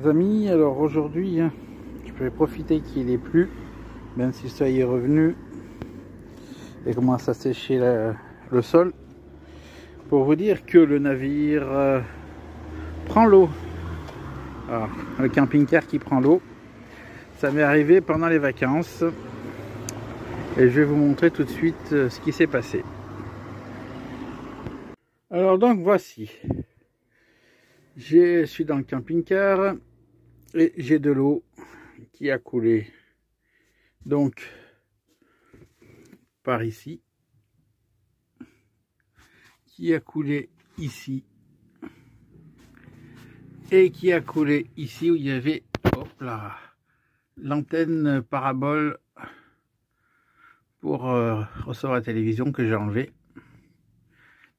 Les amis, alors aujourd'hui, je vais profiter qu'il n'ait plu, même si le soleil est revenu et commence à sécher le sol, pour vous dire que le navire prend l'eau. Alors, le camping-car qui prend l'eau, ça m'est arrivé pendant les vacances et je vais vous montrer tout de suite ce qui s'est passé. Alors donc voici, je suis dans le camping-car et j'ai de l'eau qui a coulé donc par ici, qui a coulé ici et qui a coulé ici où il y avait l'antenne parabole pour recevoir la télévision que j'ai enlevée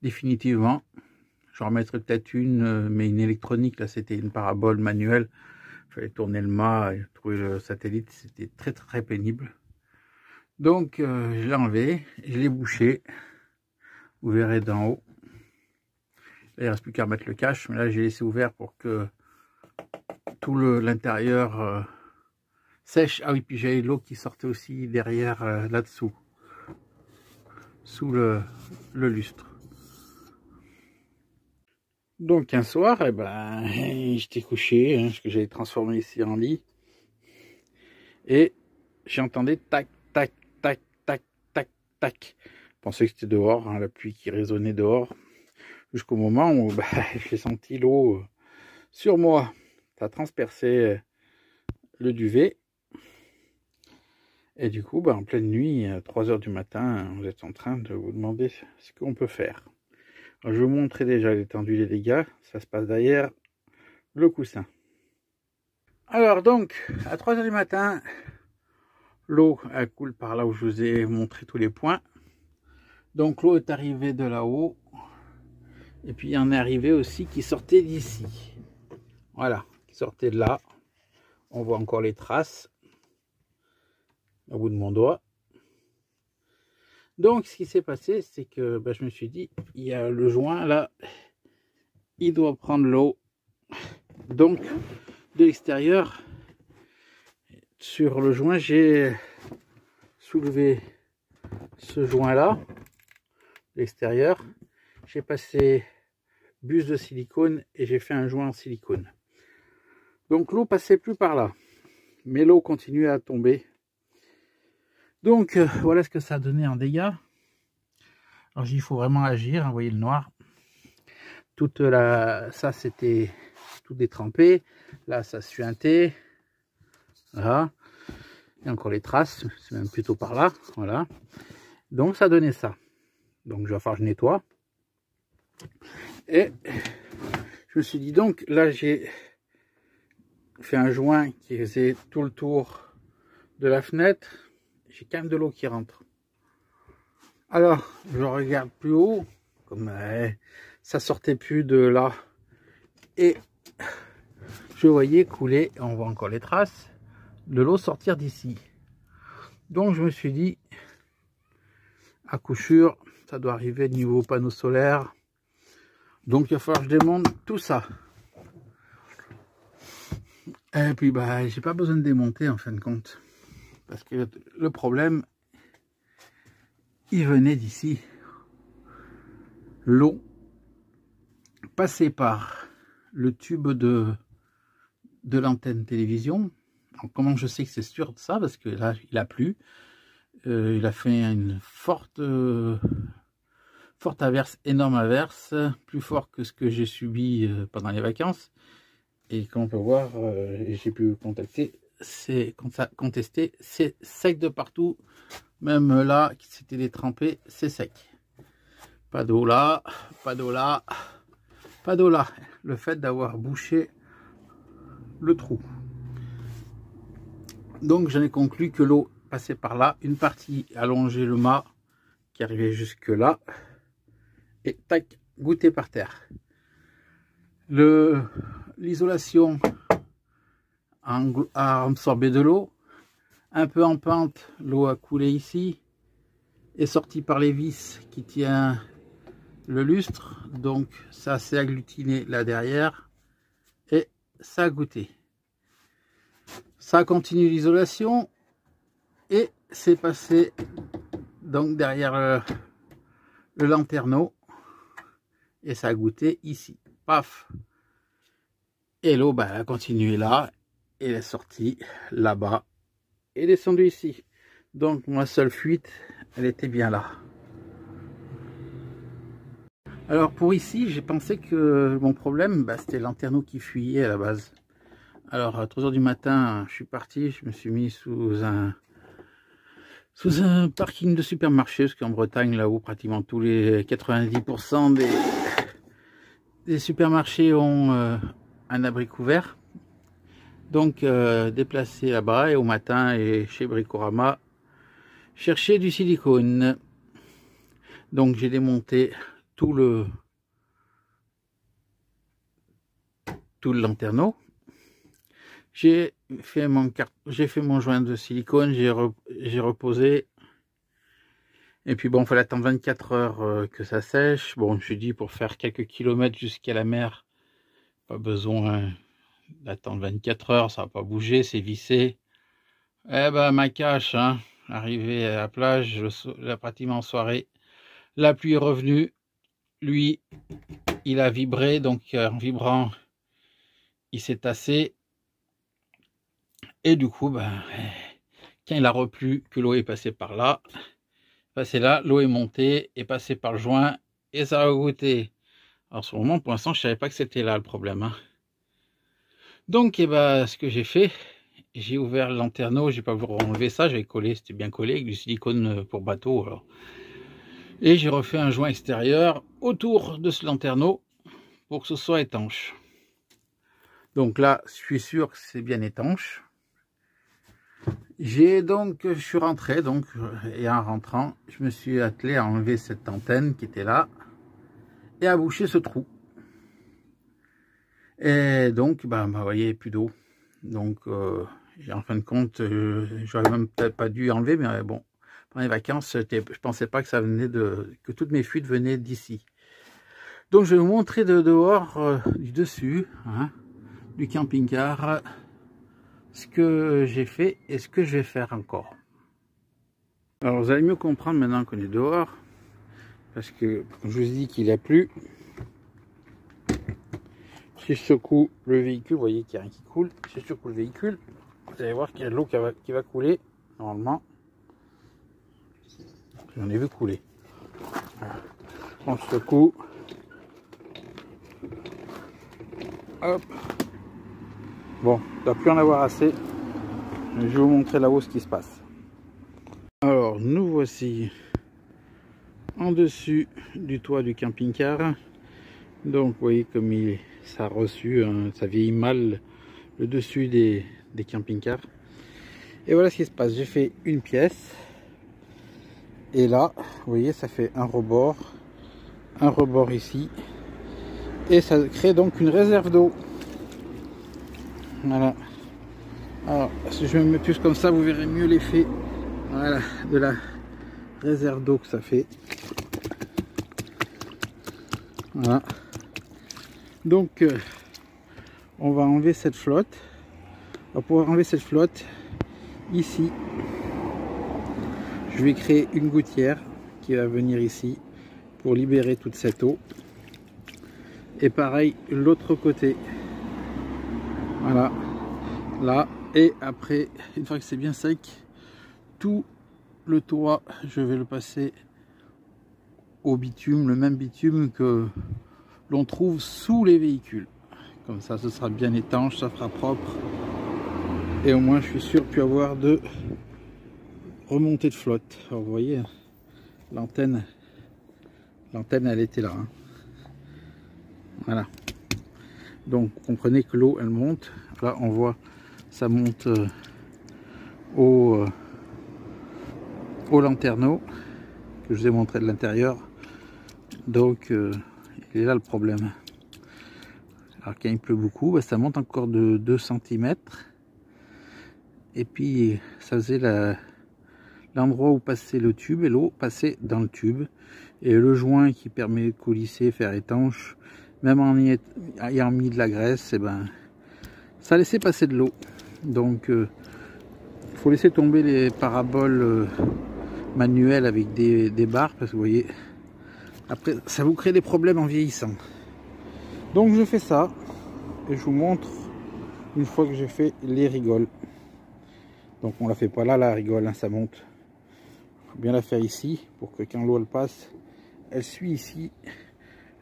définitivement. J'en remettrai peut-être une, mais une électronique. Là c'était une parabole manuelle, il fallait tourner le mât et trouver le satellite, c'était très pénible. Donc je l'ai enlevé, je l'ai bouché, vous verrez d'en haut. Là, il ne reste plus qu'à mettre le cache, mais là j'ai laissé ouvert pour que tout l'intérieur sèche. Ah oui, puis j'avais l'eau qui sortait aussi derrière là-dessous, sous le lustre. Donc un soir, j'étais couché, parce que j'avais transformé ici en lit, et j'entendais tac, tac, tac, tac, tac, tac. Je pensais que c'était dehors, la pluie qui résonnait dehors, jusqu'au moment où j'ai senti l'eau sur moi. Ça a transpercé le duvet, et du coup, en pleine nuit, à 3 h du matin, vous êtes en train de vous demander ce qu'on peut faire. Alors, je vais vous montrer déjà l'étendue des dégâts. Ça se passe derrière le coussin. Alors donc, à 3 h du matin, l'eau coule par là où je vous ai montré tous les points. Donc l'eau est arrivée de là-haut. Et puis il y en est arrivé aussi qui sortait d'ici. Voilà, qui sortait de là. On voit encore les traces au bout de mon doigt. Donc ce qui s'est passé, c'est que je me suis dit, il y a le joint là, il doit prendre l'eau. Donc de l'extérieur, sur le joint, j'ai soulevé ce joint là, l'extérieur. J'ai passé buse de silicone et j'ai fait un joint en silicone. Donc l'eau passait plus par là, mais l'eau continuait à tomber. Donc voilà ce que ça a donné en dégâts. Alors il faut vraiment agir, vous voyez le noir. Ça c'était tout détrempé. Là ça suintait. Voilà. Il y a encore les traces, c'est même plutôt par là. Voilà. Donc ça donnait ça. Donc je vais falloir que je nettoie. Et je me suis dit donc, là j'ai fait un joint qui faisait tout le tour de la fenêtre. J'ai quand même de l'eau qui rentre. Alors je regarde plus haut, comme ça sortait plus de là. Et je voyais couler, on voit encore les traces, de l'eau sortir d'ici. Donc je me suis dit, à coup sûr, ça doit arriver niveau panneau solaire. Donc il va falloir que je démonte tout ça. Et puis j'ai pas besoin de démonter en fin de compte. Parce que le problème, il venait d'ici. L'eau passait par le tube de l'antenne télévision. Alors, comment je sais que c'est sûr de ça? Parce que là, il a plu. Il a fait une forte averse, énorme averse, plus fort que ce que j'ai subi pendant les vacances. Et comme on peut voir, j'ai pu contester, c'est sec de partout. Même là, qui s'était détrempé, c'est sec. Pas d'eau là, pas d'eau là, pas d'eau là. Le fait d'avoir bouché le trou. Donc j'en ai conclu que l'eau passait par là. Une partie allongeait le mât qui arrivait jusque là. Et tac, goûté par terre. L'isolation a absorbé de l'eau. Un peu en pente, l'eau a coulé ici. Est sortie par les vis qui tient le lustre. Donc ça s'est agglutiné là derrière. Et ça a goûté. Ça a continué l'isolation et c'est passé donc derrière le lanterneau et ça a goûté ici. Paf! Et l'eau, ben, elle a continué là et elle est sortie là-bas et descendue ici. Donc ma seule fuite, elle était bien là. Alors pour ici, j'ai pensé que mon problème, bah, c'était le lanterneau qui fuyait à la base. Alors à 3 h du matin, je suis parti, je me suis mis sous un parking de supermarché, parce qu'en Bretagne, là-haut, pratiquement tous les 90% des supermarchés ont un abri couvert. Donc déplacé là-bas et au matin et chez Bricorama, chercher du silicone. Donc j'ai démonté tout le lanterneau. J'ai fait mon joint de silicone, j'ai reposé. Et puis bon, il fallait attendre 24 heures que ça sèche. Bon, je me suis dit pour faire quelques kilomètres jusqu'à la mer, pas besoin d'attendre 24 heures, ça va pas bouger, c'est vissé. Eh ben ma cache, hein, arrivé à la plage, pratiquement en soirée, la pluie est revenue. Lui, il a vibré, donc en vibrant, il s'est tassé. Et du coup, ben, quand il a replu, que l'eau est passée par là, l'eau est montée, est passée par le joint, et ça a goûté. Alors, sur le moment, pour l'instant, je savais pas que c'était là le problème. Hein. Donc, eh ben, ce que j'ai fait, j'ai ouvert le lanterneau, j'ai pas voulu enlever ça, j'avais collé, c'était bien collé, avec du silicone pour bateau. Alors. Et j'ai refait un joint extérieur autour de ce lanterneau pour que ce soit étanche. Donc là, je suis sûr que c'est bien étanche. Je suis rentré, donc, et en rentrant, je me suis attelé à enlever cette antenne qui était là et à boucher ce trou. Et donc, bah, vous voyez, plus d'eau. Donc, en fin de compte, j'aurais même peut-être pas dû enlever, mais bon, pendant les vacances, je pensais pas que ça venait que toutes mes fuites venaient d'ici. Donc, je vais vous montrer de dehors, du dessus, hein, du camping-car, ce que j'ai fait et ce que je vais faire encore. Alors, vous allez mieux comprendre maintenant qu'on est dehors, parce que, comme je vous ai dit qu'il a plu. Si je secoue le véhicule, vous voyez qu'il n'y a rien qui coule. Si je secoue le véhicule, vous allez voir qu'il y a de l'eau qui va couler, normalement. J'en ai vu couler. On secoue. Hop. Bon, il ne doit plus en avoir assez. Je vais vous montrer là-haut ce qui se passe. Alors, nous voici en dessus du toit du camping-car. Donc, vous voyez comme ça a reçu, ça vieillit mal le dessus des camping-cars. Et voilà ce qui se passe. J'ai fait une pièce. Et là, vous voyez, ça fait un rebord ici. Et ça crée donc une réserve d'eau. Voilà. Alors, si je me mets plus comme ça, vous verrez mieux l'effet, voilà, de la réserve d'eau que ça fait. Voilà. Donc, on va enlever cette flotte. On va pouvoir enlever cette flotte ici. Je vais créer une gouttière qui va venir ici pour libérer toute cette eau. Et pareil, l'autre côté. Voilà. Là. Et après, une fois que c'est bien sec, tout le toit, je vais le passer au bitume, le même bitume que l'on trouve sous les véhicules. Comme ça, ce sera bien étanche, ça fera propre. Et au moins, je suis sûr de ne plus avoir de remontée de flotte. Alors, vous voyez, l'antenne, elle était là. Hein. Voilà. Donc, vous comprenez que l'eau, elle monte. Là, on voit, ça monte au lanterneau que je vous ai montré de l'intérieur. Donc, il est là le problème. Alors quand il pleut beaucoup, bah, ça monte encore de 2 cm. Et puis ça faisait l'endroit où passait le tube et l'eau passait dans le tube. Et le joint qui permet de coulisser, faire étanche, même en ayant mis de la graisse, et ben, ça laissait passer de l'eau. Donc il faut laisser tomber les paraboles manuelles avec des barres, parce que vous voyez, après ça vous crée des problèmes en vieillissant. Donc je fais ça et je vous montre une fois que j'ai fait les rigoles. Donc on la fait pas là la rigole, hein, ça monte. Il faut bien la faire ici pour que quand l'eau elle passe, elle suit ici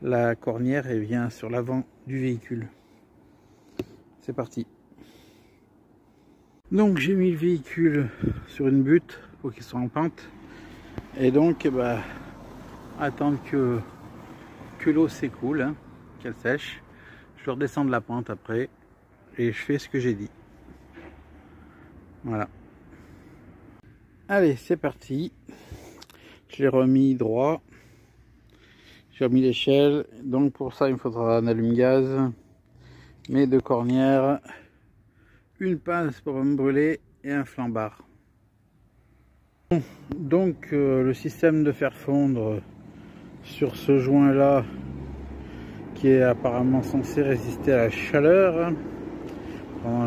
la cornière et vient sur l'avant du véhicule. C'est parti. Donc j'ai mis le véhicule sur une butte pour qu'il soit en pente. Et donc bah, attendre que l'eau s'écoule, hein, qu'elle sèche. Je redescends de la pente après et je fais ce que j'ai dit. Voilà. Allez, c'est parti. Je l'ai remis droit. J'ai remis l'échelle. Donc pour ça, il me faudra un allume-gaz, mes 2 cornières, une pince pour me brûler et un flambard. Donc le système de faire fondre sur ce joint là, qui est apparemment censé résister à la chaleur.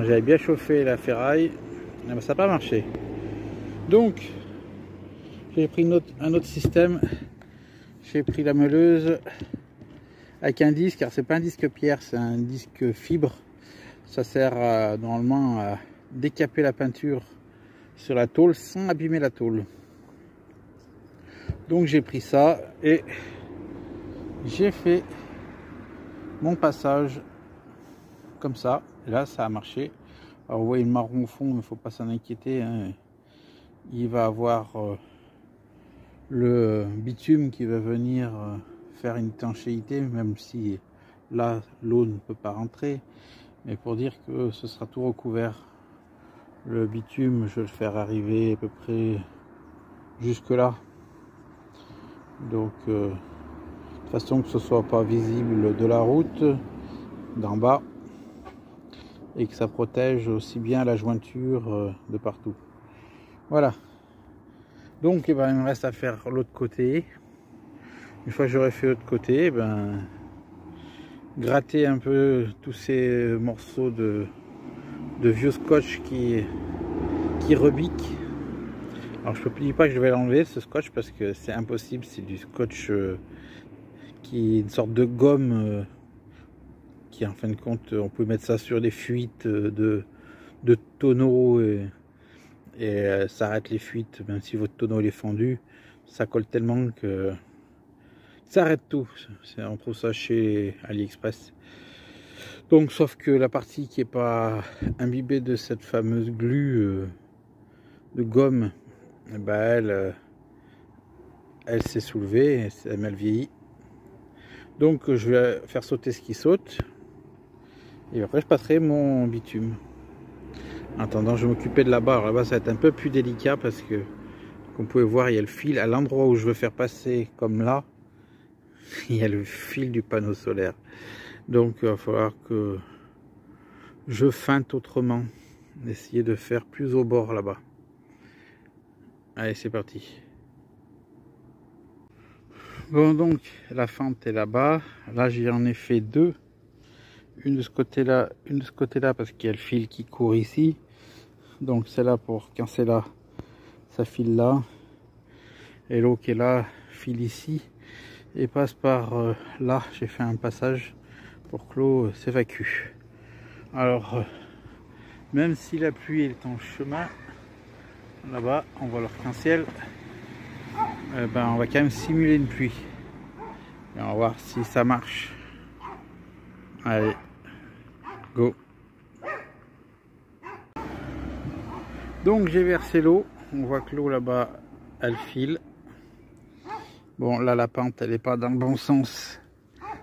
J'avais bien chauffé la ferraille, mais ça n'a pas marché. Donc j'ai pris un autre système. J'ai pris la meuleuse avec un disque, car c'est pas un disque pierre, c'est un disque fibre. Ça sert normalement à décaper la peinture sur la tôle sans abîmer la tôle. Donc j'ai pris ça et j'ai fait mon passage comme ça. Et là ça a marché. Alors vous voyez le marron au fond, il ne faut pas s'en inquiéter, hein. Il va avoir le bitume qui va venir faire une étanchéité, même si là l'eau ne peut pas rentrer, mais pour dire que ce sera tout recouvert. Le bitume, je vais le faire arriver à peu près jusque là, donc de façon que ce soit pas visible de la route d'en bas et que ça protège aussi bien la jointure de partout. Voilà. Donc il me reste à faire l'autre côté. Une fois que j'aurai fait l'autre côté, gratter un peu tous ces morceaux de vieux scotch qui rebiquent. Alors je ne dis pas que je vais l'enlever ce scotch parce que c'est impossible, c'est du scotch qui est une sorte de gomme qui en fin de compte on peut mettre ça sur des fuites de tonneaux et ça arrête les fuites, même si votre tonneau il est fendu, ça colle tellement que ça arrête tout. On trouve ça chez AliExpress. Donc sauf que la partie qui est pas imbibée de cette fameuse glu de gomme, elle s'est soulevée, elle m'a vieilli. Donc je vais faire sauter ce qui saute et après je passerai mon bitume. En attendant, je vais m'occuper de là-bas. Là-bas, ça va être un peu plus délicat parce que, comme vous pouvez voir, il y a le fil. À l'endroit où je veux faire passer, comme là, il y a le fil du panneau solaire. Donc, il va falloir que je feinte autrement. Essayer de faire plus au bord là-bas. Allez, c'est parti. Bon, donc, la fente est là-bas. Là, j'en ai fait 2. Une de ce côté-là, une de ce côté-là, parce qu'il y a le fil qui court ici. Donc celle-là, pour quand c'est là, ça file là. Et l'eau qui est là, file ici. Et passe par là. J'ai fait un passage pour que l'eau s'évacue. Alors, même si la pluie est en chemin, là-bas, on voit l'arc-en-ciel, on va quand même simuler une pluie. Et on va voir si ça marche. Allez. Go. Donc j'ai versé l'eau, on voit que l'eau là-bas elle file. Bon là la pente elle n'est pas dans le bon sens,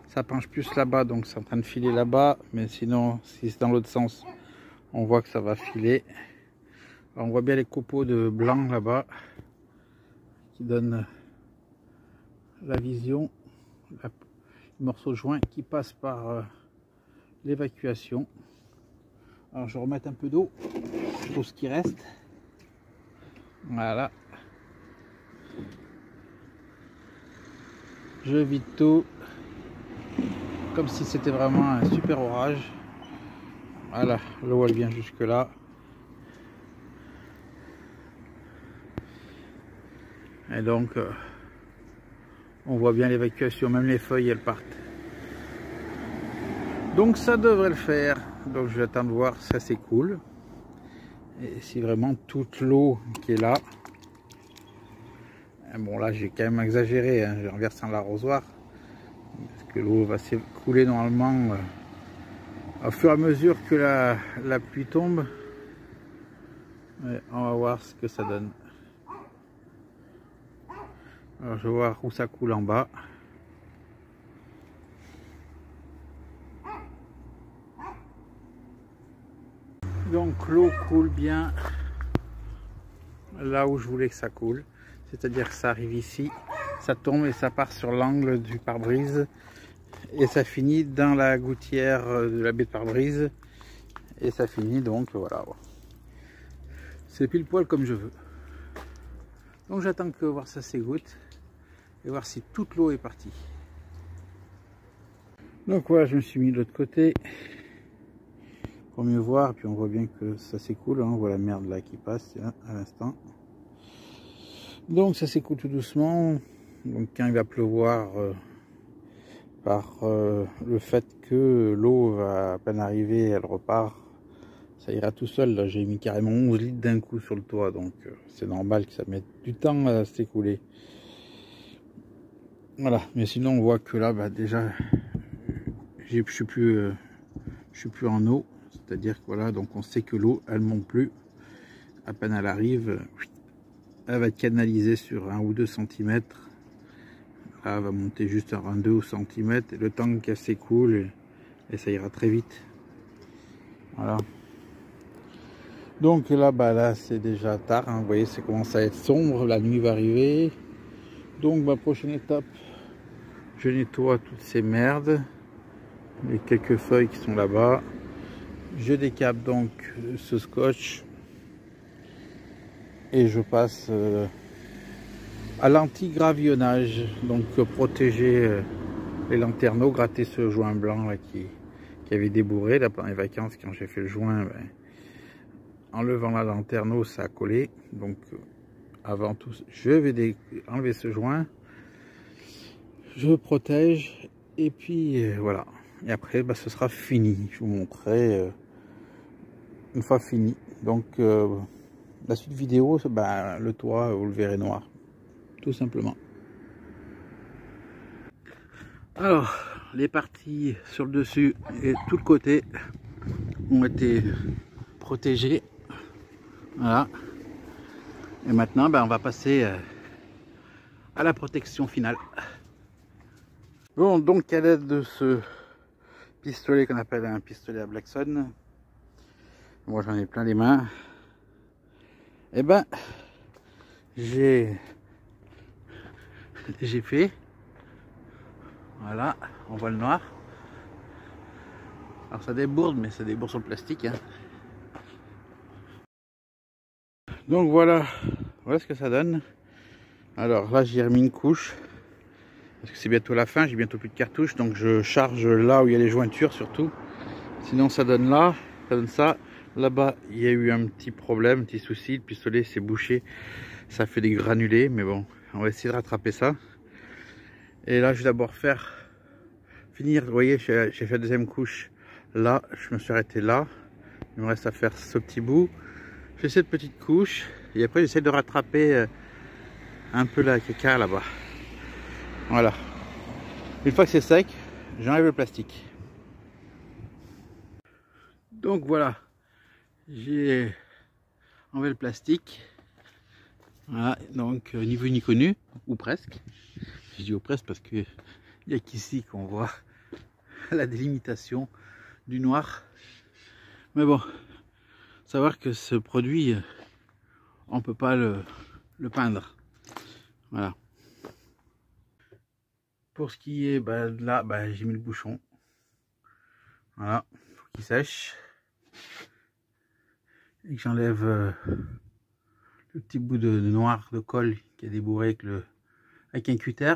ça penche plus là-bas donc c'est en train de filer là-bas, mais sinon si c'est dans l'autre sens on voit que ça va filer. Alors, on voit bien les copeaux de blanc là-bas qui donnent la vision, le morceau de joint qui passe par l'évacuation. Alors je vais remettre un peu d'eau pour ce qui reste. Voilà. Je vide tout comme si c'était vraiment un super orage. Voilà, l'eau elle vient jusque là. Et donc on voit bien l'évacuation, même les feuilles elles partent. Donc ça devrait le faire. Donc je vais attendre de voir si ça s'écoule. Et si vraiment toute l'eau qui est là. Bon là j'ai quand même exagéré, hein, j'ai renversé dans l'arrosoir. Parce que l'eau va s'écouler normalement au fur et à mesure que la pluie tombe. Et on va voir ce que ça donne. Alors je vais voir où ça coule en bas. Donc l'eau coule bien là où je voulais que ça coule. C'est-à-dire que ça arrive ici, ça tombe et ça part sur l'angle du pare-brise. Et ça finit dans la gouttière de la baie de pare-brise. Et ça finit donc, voilà. C'est pile poil comme je veux. Donc j'attends que voir ça s'égoutte. Et voir si toute l'eau est partie. Donc voilà, je me suis mis de l'autre côté. Pour mieux voir. Puis on voit bien que ça s'écoule. Hein. On voit la merde là qui passe hein, à l'instant. Donc ça s'écoule tout doucement. Donc quand il va pleuvoir... par le fait que l'eau va à peine arriver, elle repart, ça ira tout seul. Là j'ai mis carrément 11 litres d'un coup sur le toit, donc c'est normal que ça mette du temps à s'écouler. Voilà, mais sinon on voit que là bah, déjà je suis plus en eau, c'est-à-dire que voilà, donc on sait que l'eau elle monte plus, à peine elle arrive, elle va être canalisée sur 1 ou 2 cm. Là, elle va monter juste à 2 cm et le temps qu'elle s'écoule et ça ira très vite. Voilà. Donc là, bah là c'est déjà tard. Hein. Vous voyez, ça commence à être sombre. La nuit va arriver. Donc ma prochaine étape, je nettoie toutes ces merdes, les quelques feuilles qui sont là-bas. Je décape donc ce scotch et je passe à l'anti-gravillonnage, donc protéger les lanterneaux, gratter ce joint blanc là, qui avait débourré là, pendant les vacances. Quand j'ai fait le joint, ben, en levant la lanterneau ça a collé, donc avant tout je vais enlever ce joint, je protège et puis voilà, et après ben, ce sera fini. Je vous montrerai une fois fini. Donc la suite vidéo, ben, le toit vous le verrez noir, tout simplement. Alors, les parties sur le dessus et tout le côté ont été protégées. Voilà. Et maintenant, ben, on va passer à la protection finale. Bon, donc à l'aide de ce pistolet qu'on appelle un pistolet à Blackson, moi j'en ai plein les mains, et ben j'ai fait, voilà, on voit le noir. Alors ça débourde, mais ça débourde sur le plastique. Hein. Donc voilà ce que ça donne. Alors là j'ai remis une couche, parce que c'est bientôt la fin, j'ai bientôt plus de cartouches, donc je charge là où il y a les jointures surtout. Sinon ça donne là, ça donne ça. Là-bas il y a eu un petit problème, un petit souci, le pistolet s'est bouché, ça fait des granulés, mais bon, on va essayer de rattraper ça. Et là je vais d'abord finir, vous voyez, j'ai fait la deuxième couche. Là, je me suis arrêté là. Il me reste à faire ce petit bout. Je fais cette petite couche. Et après, j'essaie de rattraper un peu la caca là-bas. Voilà. Une fois que c'est sec, j'enlève le plastique. Donc voilà. J'ai enlevé le plastique. Voilà. Donc, ni vu ni connu. Ou presque. Je dis ou presque parce qu'il n'y a qu'ici qu'on voit la délimitation du noir. Mais bon, savoir que ce produit, on peut pas le peindre. Voilà. Pour ce qui est là, j'ai mis le bouchon. Voilà, faut qu'il sèche. Et que j'enlève le petit bout de noir de colle qui a débourré avec un cutter.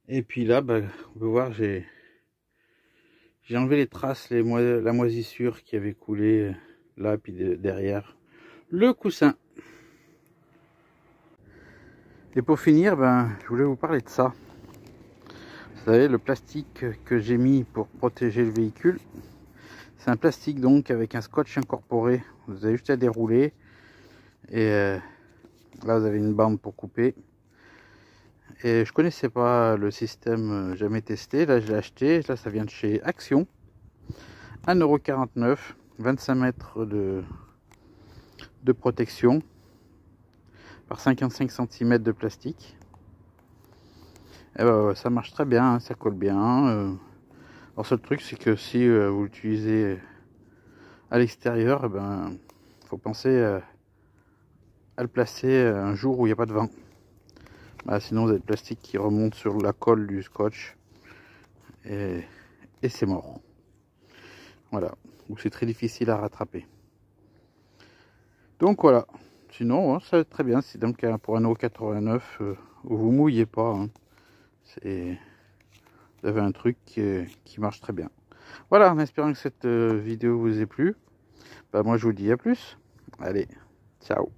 Et puis là, on peut voir, j'ai enlevé les traces, la moisissure qui avait coulé là, puis derrière le coussin. Et pour finir, ben, je voulais vous parler de ça. Vous savez, le plastique que j'ai mis pour protéger le véhicule, c'est un plastique donc avec un scotch incorporé. Vous avez juste à dérouler et là vous avez une bande pour couper. Et je connaissais pas le système, jamais testé. Là je l'ai acheté, là ça vient de chez Action. 1,49 €, 25 mètres de protection par 55 cm de plastique. Et ben, ça marche très bien, hein, ça colle bien. Alors seul truc c'est que si vous l'utilisez à l'extérieur, eh ben, faut penser à le placer un jour où il n'y a pas de vent. Bah, sinon vous avez le plastique qui remonte sur la colle du scotch et c'est mort. Voilà, ou c'est très difficile à rattraper. Donc voilà, sinon hein, ça va être très bien. C'est donc pour 1,89 €, vous mouillez pas. Hein. Vous avez un truc qui marche très bien. Voilà, en espérant que cette vidéo vous ait plu. Bah, moi je vous dis à plus. Allez, ciao.